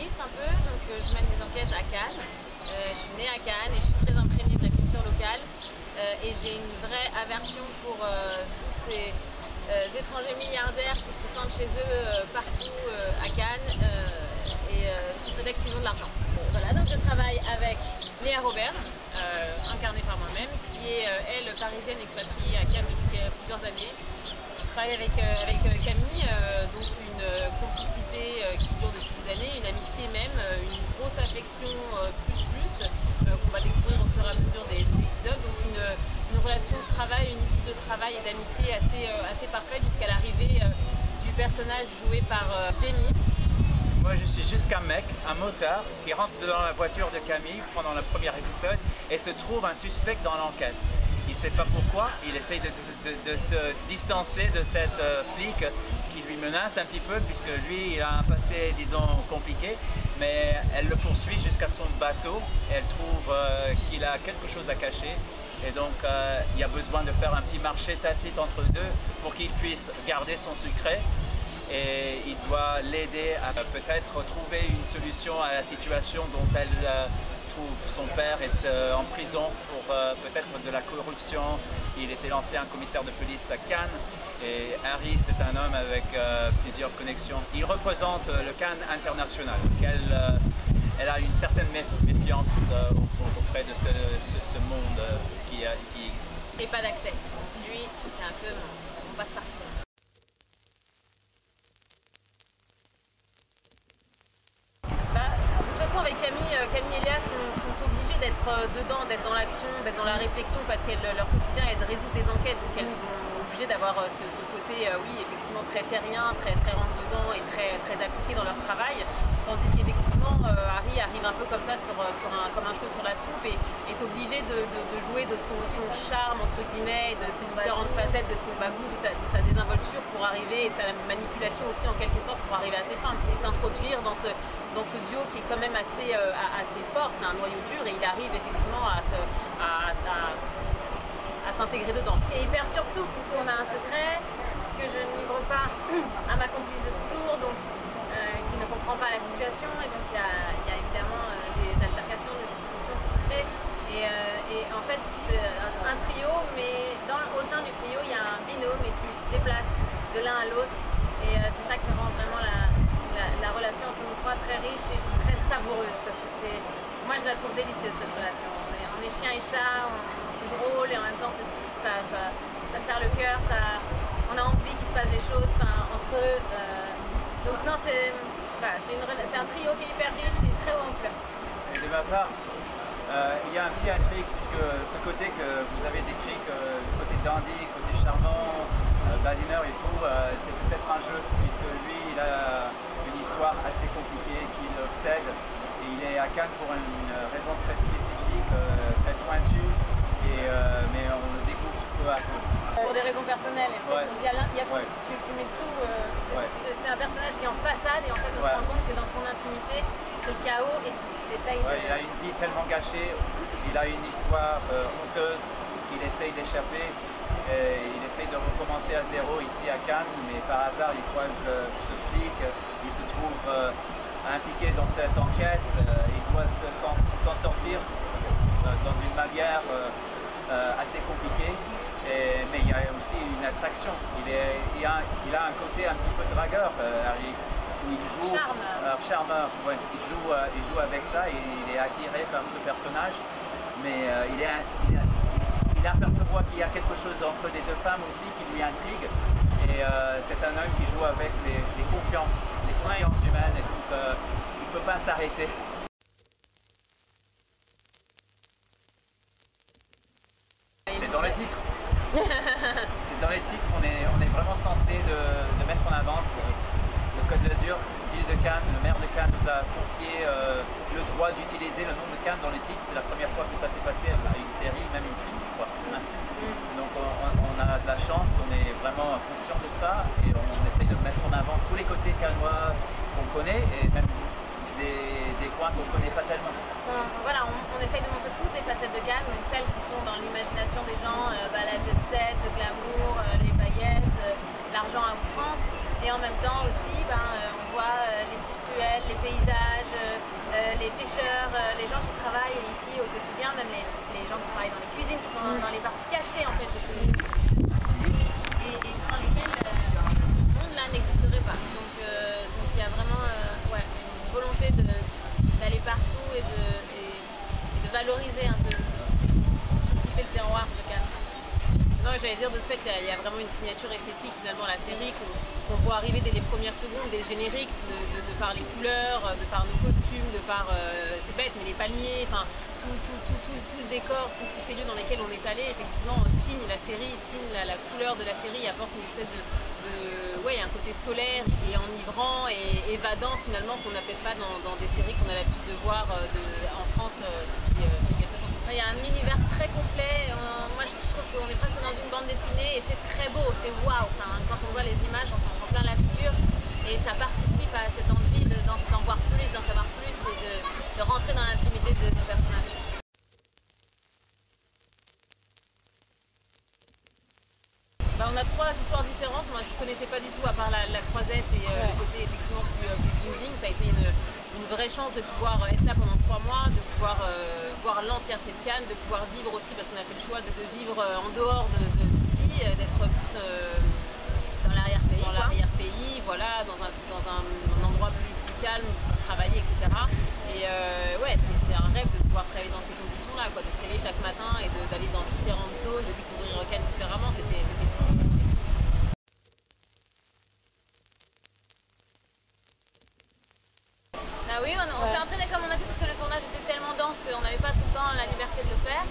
journaliste un peu, donc je mène des enquêtes à Cannes. Je suis née à Cannes et je suis très imprégnée de la culture locale. Et j'ai une vraie aversion pour tous ces étrangers milliardaires qui se sentent chez eux partout à Cannes et sous prétexte qu'ils ont de l'argent. Voilà, donc je travaille avec Léa Robert, incarnée par moi-même, qui est elle parisienne expatriée à Cannes depuis plusieurs années. Je travaille avec Camille, donc une complicité qui dure depuis des années, une amitié même, une grosse affection qu'on va découvrir au fur et à mesure des épisodes. Donc une relation de travail, une équipe de travail et d'amitié assez parfaite jusqu'à l'arrivée du personnage joué par Jamie. Moi je suis juste qu'un mec, un motard, qui rentre dans la voiture de Camille pendant le premier épisode et se trouve un suspect dans l'enquête. Il ne sait pas pourquoi, il essaye de se distancer de cette flic qui lui menace un petit peu puisque lui il a un passé disons compliqué, mais elle le poursuit jusqu'à son bateau et elle trouve qu'il a quelque chose à cacher et donc il y a besoin de faire un petit marché tacite entre eux deux pour qu'il puisse garder son secret. Et il doit l'aider à peut-être trouver une solution à la situation dont elle trouve son père est en prison pour peut-être de la corruption. Il était l'ancien commissaire de police à Cannes et Harry c'est un homme avec plusieurs connexions. Il représente le Cannes international. Elle a une certaine méfiance auprès de ce monde qui existe. Et pas d'accès. Lui, c'est un peu mon passe-partout. Avec Camille et Léa sont obligées d'être dedans, d'être dans l'action, d'être dans la réflexion parce que leur quotidien est de résoudre des enquêtes, donc elles sont obligées d'avoir ce côté, oui, effectivement très terrien, très rentre dedans et très appliqué dans leur travail, tandis qu'effectivement Harry arrive un peu comme ça comme un cheveu sur la soupe et est obligé de jouer de son charme entre guillemets, de ses différentes facettes, de son bagou, de sa désinvolture pour arriver, et de sa manipulation aussi en quelque sorte pour arriver à ses fins et s'introduire dans ce duo qui est quand même assez fort, c'est un noyau dur et il arrive effectivement à s'intégrer dedans. Et il perturbe tout puisqu'on a un secret que je ne livre pas à ma complice de toujours, donc qui ne comprend pas la situation et donc il y a évidemment des altercations, des oppositions qui se créent et en fait c'est un trio, mais au sein du trio il y a un binôme et qui se déplace de l'un à l'autre et c'est ça qui rend vraiment la relation entre nous trois très riche et très savoureuse parce que moi je la trouve délicieuse cette relation. On est chien et chat, c'est drôle et en même temps ça serre le cœur, on a envie qu'il se passe des choses entre eux. Donc non, c'est un trio qui est hyper riche et très haut en couleur. De ma part, il y a un petit intrigue puisque ce côté que vous avez décrit, le côté dandy, le côté charmant, badineur et tout, c'est peut-être un jeu puisque lui il a une histoire assez compliquée qui l'obsède et il est à Cannes pour une raison très spécifique, très pointue, mais on le découvre peu à peu. Pour des raisons personnelles, ouais. Tu mets tout, c'est un personnage qui est en façade et en fait on se rend compte que dans son intimité c'est le chaos et il essaye il a une vie tellement gâchée, il a une histoire honteuse qu'il essaye d'échapper. Il essaye de recommencer à zéro ici à Cannes, mais par hasard il croise ce flic, il se trouve impliqué dans cette enquête, il doit s'en sortir dans une manière assez compliquée, mais il y a aussi une attraction, il a un côté un petit peu dragueur, Harry, où il joue, charmeur, ouais, il joue avec ça et il est attiré par ce personnage, mais il aperçoit qu'il y a quelque chose entre les deux femmes aussi qui lui intrigue et c'est un homme qui joue avec les confiances humaines et donc il ne peut pas s'arrêter. C'est dans le titre. C'est dans les titres, on est vraiment censé de mettre en avance le Côte d'Azur, ville de Cannes. Le maire de Cannes nous a confié le droit d'utiliser le nom de Cannes dans les titres. C'est la première fois que ça s'est passé à une série, même une film, je crois. Donc on a de la chance, on est vraiment conscient de ça et on essaye de mettre en avance tous les côtés cannois qu'on connaît et même des coins qu'on ne connaît pas tellement. Voilà, on essaye de montrer toutes les facettes de Cannes, donc celles qui sont dans l'imagination des gens, la jet set, le glamour, les paillettes, l'argent à outrance, et en même temps aussi on voit les petites ruelles, les paysages, il y a vraiment une signature esthétique finalement à la série qu'on voit arriver dès les premières secondes, des génériques, de par les couleurs, de par nos costumes, de par, c'est bête, mais les palmiers, enfin tout le décor, tous ces lieux dans lesquels on est allé, effectivement, signe la série, signe la couleur de la série, apporte une espèce ouais, un côté solaire et enivrant et évadant finalement qu'on n'a peut-être pas dans des séries qu'on a l'habitude de voir en France depuis quelques temps. Il y a un univers très complet, moi je trouve qu'on est presque dans une bande dessinée et c'est très beau, c'est waouh, enfin, quand on voit les images on s'en prend plein la figure et ça participe à cette envie d'en voir plus, d'en savoir plus et de rentrer dans l'intimité de nos personnages. On a 3 histoires différentes, moi je ne connaissais pas du tout à part la croisette et le côté effectivement plus bling-bling. Ça a été une vraie chance de pouvoir être là pendant 3 mois, de pouvoir voir l'entièreté de Cannes, de pouvoir vivre aussi, parce qu'on a fait le choix de vivre en dehors d'ici, d'être plus dans l'arrière-pays, voilà, dans un endroit plus calme pour travailler, etc. Et ouais, c'est un rêve de pouvoir travailler dans ces conditions-là, de se réveiller chaque matin et d'aller dans différentes zones, de découvrir Cannes différemment, c'était fou. Ah oui, on s'est entraîné comme on a pu parce que le tournage était tellement dense qu'on n'avait pas tout le temps la liberté de le faire.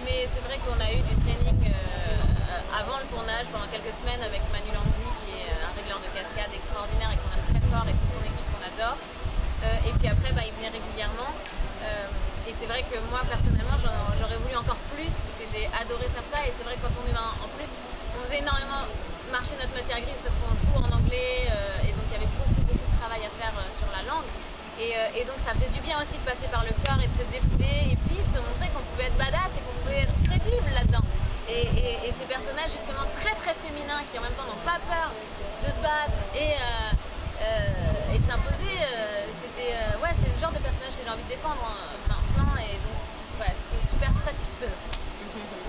Mais c'est vrai qu'on a eu du training avant le tournage pendant quelques semaines avec Manu Lanzi qui est un régleur de cascade extraordinaire et qu'on aime très fort et toute son équipe qu'on adore. Et puis après il venait régulièrement. Et c'est vrai que moi personnellement j'aurais voulu encore plus parce que j'ai adoré faire ça. Et c'est vrai que quand on est en plus, on faisait énormément marcher notre matière grise parce qu'on joue en anglais et donc il y avait beaucoup de travail à faire sur la langue. Et donc ça faisait du bien aussi de passer par le corps et de se défouler et puis de se montrer qu'on pouvait être badass et qu'on pouvait être crédible là-dedans. Et ces personnages justement très féminins qui en même temps n'ont pas peur de se battre et de s'imposer, ouais, c'est le genre de personnage que j'ai envie de défendre maintenant et donc ouais, c'était super satisfaisant.